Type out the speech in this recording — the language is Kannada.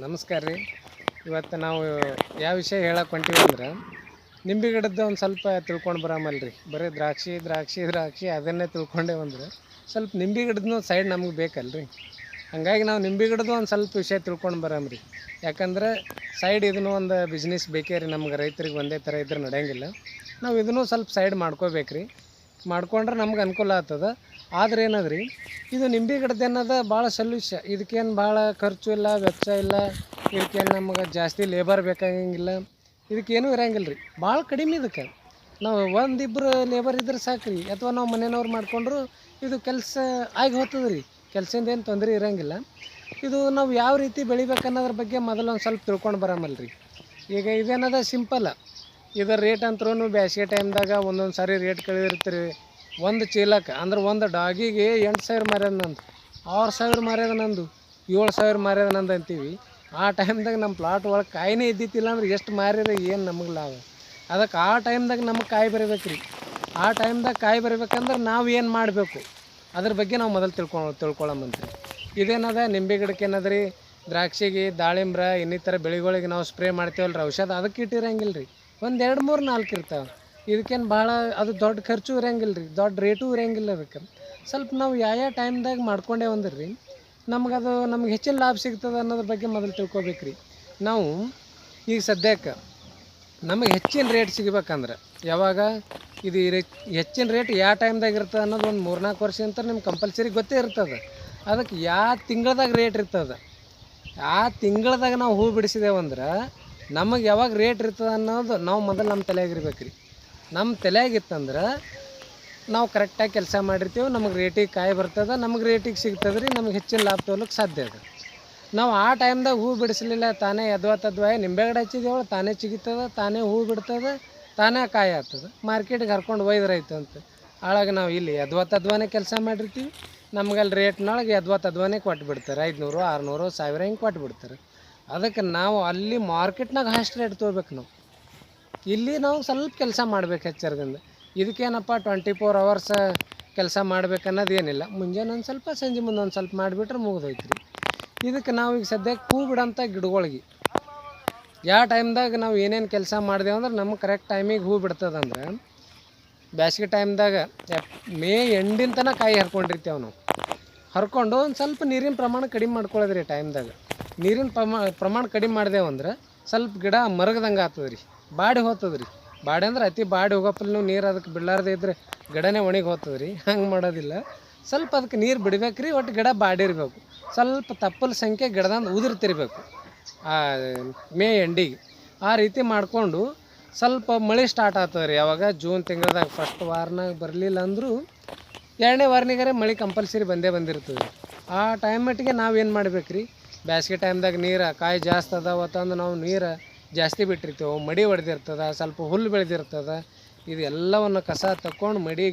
ನಮಸ್ಕಾರ ರೀ. ಇವತ್ತು ನಾವು ಯಾವ ವಿಷಯ ಹೇಳಕ್ಕೆ ಹೊಂಟೀವಿ ಅಂದ್ರೆ ನಿಂಬೆ ಗಿಡದ್ದು ಒಂದು ಸ್ವಲ್ಪ ತಿಳ್ಕೊಂಡು ಬರಾಮಲ್ಲ ರೀ. ಬರೀ ದ್ರಾಕ್ಷಿ ದ್ರಾಕ್ಷಿ ದ್ರಾಕ್ಷಿ ಅದನ್ನೇ ತಿಳ್ಕೊಂಡೇ ಅಂದ್ರೆ ಸ್ವಲ್ಪ ನಿಂಬೆ ಗಿಡದ್ದು ಸೈಡ್ ನಮ್ಗೆ ಬೇಕಲ್ಲ ರೀ. ಹಾಗಾಗಿ ನಾವು ನಿಂಬೆ ಗಿಡದ್ದು ಒಂದು ಸ್ವಲ್ಪ ವಿಷಯ ತಿಳ್ಕೊಂಡು ಬರಾಮ್ರಿ. ಯಾಕಂದ್ರೆ ಸೈಡ್ ಇದನ್ನು ಒಂದು ಬಿಸ್ನೆಸ್ ಬೇಕೇ ರೀ. ನಮ್ಗೆ ರೈತರಿಗೆ ಒಂದೇ ಥರ ಇದ್ರೆ ನಡೆಯಂಗಿಲ್ಲ. ನಾವು ಇದನ್ನು ಸ್ವಲ್ಪ ಸೈಡ್ ಮಾಡ್ಕೋಬೇಕು ರೀ. ಮಾಡ್ಕೊಂಡ್ರೆ ನಮ್ಗೆ ಅನುಕೂಲ ಆಗ್ತದೆ. ಆದ್ರೆ ಏನದ್ರಿ, ಇದು ನಿಂಬೆ ಗಿಡದ್ದು ಏನದ ಭಾಳ ಸೊಲ್ಯೂಷ. ಇದಕ್ಕೇನು ಭಾಳ ಖರ್ಚು ಇಲ್ಲ, ವೆಚ್ಚ ಇಲ್ಲ. ಇದಕ್ಕೇನು ನಮ್ಗೆ ಜಾಸ್ತಿ ಲೇಬರ್ ಬೇಕಾಗಂಗಿಲ್ಲ. ಇದಕ್ಕೇನೂ ಇರಂಗಿಲ್ಲ ರೀ. ಭಾಳ ಕಡಿಮೆ ಇದಕ್ಕೆ. ನಾವು ಒಂದಿಬ್ಬರು ಲೇಬರ್ ಇದ್ರೆ ಸಾಕು ರೀ, ಅಥವಾ ನಾವು ಮನೆಯವ್ರು ಮಾಡಿಕೊಂಡ್ರು ಇದು ಕೆಲಸ ಆಗಿ ಹೋಗ್ತದೆ ರೀ. ಕೆಲಸದಿಂದ ಏನು ತೊಂದರೆ ಇರೋಂಗಿಲ್ಲ. ಇದು ನಾವು ಯಾವ ರೀತಿ ಬೆಳಿಬೇಕು ಅನ್ನೋದ್ರ ಬಗ್ಗೆ ಮೊದಲು ಒಂದು ಸ್ವಲ್ಪ ತಿಳ್ಕೊಂಡು ಬರಾಮಲ್ಲ ರೀ. ಈಗ ಇದೇನದ ಸಿಂಪಲ್ಲ. ಇದರ ರೇಟ್ ಅಂತರೂ ಬೇಸಿಗೆ ಟೈಮ್ದಾಗ ಒಂದೊಂದು ಸಾರಿ ರೇಟ್ ಕಳೆದಿರ್ತೀರಿ. ಒಂದು ಚೀಲಕ್ಕೆ ಅಂದ್ರೆ ಒಂದು ಡಾಗಿಗೆ 8,000 ಮಾರ್ಯದ ನಂದು, 6,000 ಮಾರ್ಯದ ನಂದು, 7,000 ಮಾರ್ಯದ ನಂದು ಅಂತೀವಿ. ಆ ಟೈಮ್ದಾಗ ನಮ್ಮ ಪ್ಲಾಟ್ ಒಳಗೆ ಕಾಯಿನೇ ಇದ್ದಿತ್ತಿಲ್ಲ ಅಂದ್ರೆ ಎಷ್ಟು ಮಾರಿದ್ರೆ ಏನು ನಮಗೆ ಲಾಭ? ಅದಕ್ಕೆ ಆ ಟೈಮ್ದಾಗ ನಮಗೆ ಕಾಯಿ ಬರಬೇಕು ರೀ. ಆ ಟೈಮ್ದಾಗ ಕಾಯಿ ಬರಬೇಕಂದ್ರೆ ನಾವು ಏನು ಮಾಡಬೇಕು ಅದ್ರ ಬಗ್ಗೆ ನಾವು ಮೊದಲು ತಿಳ್ಕೊಳ್ಳೋಮಂತ್ರಿ. ಇದೇನದ ನಿಂಬೆ ಗಿಡಕ್ಕೆ ಏನದ ರೀ, ದ್ರಾಕ್ಷಿಗೆ, ದಾಳಿಂಬ್ರ ಇನ್ನಿತರ ಬೆಳೆಗಳಿಗೆ ನಾವು ಸ್ಪ್ರೇ ಮಾಡ್ತೇವಲ್ಲ ರೀ ಔಷಧ, ಅದಕ್ಕೆ ಇಟ್ಟಿರಂಗಿಲ್ಲ ರೀ. ಒಂದು 2, 3, 4 ಇರ್ತಾವೆ. ಇದಕ್ಕೇನು ಭಾಳ ಅದು ದೊಡ್ಡ ಖರ್ಚು ಇರೋಂಗಿಲ್ಲ ರೀ, ದೊಡ್ಡ ರೇಟು ಇರೋಂಗಿಲ್ಲ. ಅದಕ್ಕೆ ಸ್ವಲ್ಪ ನಾವು ಯಾವ ಟೈಮ್ದಾಗ ಮಾಡ್ಕೊಂಡೇ ಅಂದ್ರೆ ರೀ ನಮ್ಗೆ ಹೆಚ್ಚಿನ ಲಾಭ ಸಿಗ್ತದೆ ಅನ್ನೋದ್ರ ಬಗ್ಗೆ ಮೊದಲು ತಿಳ್ಕೊಬೇಕು ರೀ. ನಾವು ಈಗ ಸದ್ಯಕ್ಕೆ ನಮಗೆ ಹೆಚ್ಚಿನ ರೇಟ್ ಸಿಗ್ಬೇಕಂದ್ರೆ ಯಾವಾಗ ಇದು ಹೆಚ್ಚಿನ ರೇಟ್ ಯಾವ ಟೈಮ್ದಾಗ ಇರ್ತದೆ ಅನ್ನೋದು ಒಂದು 3-4 ವರ್ಷ ಅಂತ ನಿಮ್ಗೆ ಕಂಪಲ್ಸರಿ ಗೊತ್ತೇ ಇರ್ತದೆ. ಅದಕ್ಕೆ ಯಾವ ತಿಂಗಳದಾಗ ರೇಟ್ ಇರ್ತದೆ, ಆ ತಿಂಗಳದಾಗ ನಾವು ಹೂ ಬಿಡಿಸಿದೇವಂದ್ರೆ ನಮಗೆ ಯಾವಾಗ ರೇಟ್ ಇರ್ತದೆ ಅನ್ನೋದು ನಾವು ಮೊದಲು ನಮ್ಮ ತಲೆಯಾಗಿರ್ಬೇಕು ರೀ. ನಮ್ಮ ತಲೆಯಾಗಿತ್ತಂದ್ರೆ ನಾವು ಕರೆಕ್ಟಾಗಿ ಕೆಲಸ ಮಾಡಿರ್ತೀವಿ, ನಮಗೆ ರೇಟಿಗೆ ಕಾಯಿ ಬರ್ತದೆ, ನಮಗೆ ರೇಟಿಗೆ ಸಿಗ್ತದೆ ರೀ, ನಮಗೆ ಹೆಚ್ಚಿನ ಲಾಭ ತೊಗೊಳಕ್ಕೆ ಸಾಧ್ಯ ಅದ. ನಾವು ಆ ಟೈಮ್ದಾಗ ಹೂ ಬಿಡಿಸ್ಲಿಲ್ಲ, ತಾನೇ ಯದ್ವಾ ನಿಂಬೆ ಗಿಡ ಹಚ್ಚಿದೇವಳು ತಾನೇ ಚಿಗಿತದೆ, ತಾನೇ ಹೂ ಬಿಡ್ತದೆ, ತಾನೇ ಕಾಯಿ ಆಗ್ತದೆ, ಮಾರ್ಕೆಟಿಗೆ ಹರ್ಕೊಂಡು ಒಯ್ದ್ರಾಯ್ತು ಅಂತ. ಆಳಾಗ ನಾವು ಇಲ್ಲಿ ಯದ್ವಾನೇ ಕೆಲಸ ಮಾಡಿರ್ತೀವಿ, ನಮಗಲ್ಲಿ ರೇಟ್ನೊಳಗೆ ಯದ್ವಾನೇ ಕೊಟ್ಟು ಬಿಡ್ತಾರೆ. 500, 600, 1000 ಹಿಂಗೆ ಕೊಟ್ಟು ಬಿಡ್ತಾರೆ. ಅದಕ್ಕೆ ನಾವು ಅಲ್ಲಿ ಮಾರ್ಕೆಟ್ನಾಗ ಅಷ್ಟು ರೇಟ್ ತೊಗೋಬೇಕು. ನಾವು ಇಲ್ಲಿ ನಾವು ಸ್ವಲ್ಪ ಕೆಲಸ ಮಾಡ್ಬೇಕು ಎಚ್ಚರದಿಂದ. ಇದಕ್ಕೇನಪ್ಪ 24 hours ಕೆಲಸ ಮಾಡ್ಬೇಕನ್ನೋದು ಏನಿಲ್ಲ. ಮುಂಜಾನೆ ಒಂದು ಸ್ವಲ್ಪ, ಸಂಜೆ ಮುಂದೆ ಒಂದು ಸ್ವಲ್ಪ ಮಾಡಿಬಿಟ್ರೆ ಮುಗಿದೋಯ್ತು ರೀ. ಇದಕ್ಕೆ ನಾವು ಈಗ ಸದ್ಯಕ್ಕೆ ಹೂ ಬಿಡೋಂಥ ಗಿಡಗಳಿಗೆ ಯಾವ ಟೈಮ್ದಾಗ ನಾವು ಏನೇನು ಕೆಲಸ ಮಾಡಿದೆವು ಅಂದ್ರೆ ನಮಗೆ ಕರೆಕ್ಟ್ ಟೈಮಿಗೆ ಹೂ ಬಿಡ್ತದಂದ್ರೆ ಬೇಸಿಗೆ ಟೈಮ್ದಾಗ ಮೇ ಎಂಡಿನ ತನಕ ಕಾಯಿ ಹರ್ಕೊಂಡಿರ್ತೇವೆ ನಾವು. ಹರ್ಕೊಂಡು ಒಂದು ಸ್ವಲ್ಪ ನೀರಿನ ಪ್ರಮಾಣ ಕಡಿಮೆ ಮಾಡ್ಕೊಳ್ಳೋದ್ರಿ. ಟೈಮ್ದಾಗ ನೀರಿನ ಪ್ರಮಾಣ ಕಡಿಮೆ ಮಾಡಿದೆವಂದ್ರೆ ಸ್ವಲ್ಪ ಗಿಡ ಮರಗದಂಗೆ ಆಗ್ತದೆ ರೀ, ಬಾಡಿ ಹೋಗ್ತದೆ ರೀ. ಬಾಡಿ ಅಂದ್ರೆ ಅತಿ ಬಾಡಿ ಹೋಗೋಪ್ಪಲ್ಲಿ ನೀವು ನೀರು ಅದಕ್ಕೆ ಬಿಡಲಾರ್ದೆ ಇದ್ರೆ ಗಿಡನೇ ಒಣಗಿ ಹೋಗ್ತದೆ ರೀ. ಹಂಗೆ ಮಾಡೋದಿಲ್ಲ, ಸ್ವಲ್ಪ ಅದಕ್ಕೆ ನೀರು ಬಿಡ್ಬೇಕು ರೀ. ಒಟ್ಟು ಗಿಡ ಬಾಡಿರ್ಬೇಕು, ಸ್ವಲ್ಪ ತಪ್ಪಲ ಸಂಖ್ಯೆ ಗಿಡದಂದು ಉದುರ್ತಿರ್ಬೇಕು ಆ ಮೇ ಎಂಡಿಗೆ. ಆ ರೀತಿ ಮಾಡಿಕೊಂಡು ಸ್ವಲ್ಪ ಮಳೆ ಸ್ಟಾರ್ಟ್ ಆಗ್ತದೆ ರೀ. ಯಾವಾಗ ಜೂನ್ ತಿಂಗಳದಾಗ ಫಸ್ಟ್ ವಾರನಾಗ ಬರಲಿಲ್ಲ ಅಂದರೂ 2ನೇ ವಾರನಿಗಾರೆ ಮಳೆ ಕಂಪಲ್ಸರಿ ಬಂದಿರ್ತದೆ. ಆ ಟೈಮಟ್ಟಿಗೆ ನಾವೇನು ಮಾಡ್ಬೇಕು ರೀ, ಬೇಸಿಗೆ ಟೈಮ್ದಾಗ ನೀರು ಕಾಯಿ ಜಾಸ್ತಿ ಅದಾವತ್ತಂದು ನಾವು ನೀರು ಜಾಸ್ತಿ ಬಿಟ್ಟಿರ್ತೇವೆ, ಮಡಿ ಹೊಡೆದಿರ್ತದೆ, ಸ್ವಲ್ಪ ಹುಲ್ಲು ಬೆಳೆದಿರ್ತದೆ. ಇದು ಎಲ್ಲವನ್ನು ಕಸ ತಕ್ಕೊಂಡು ಮಡಿ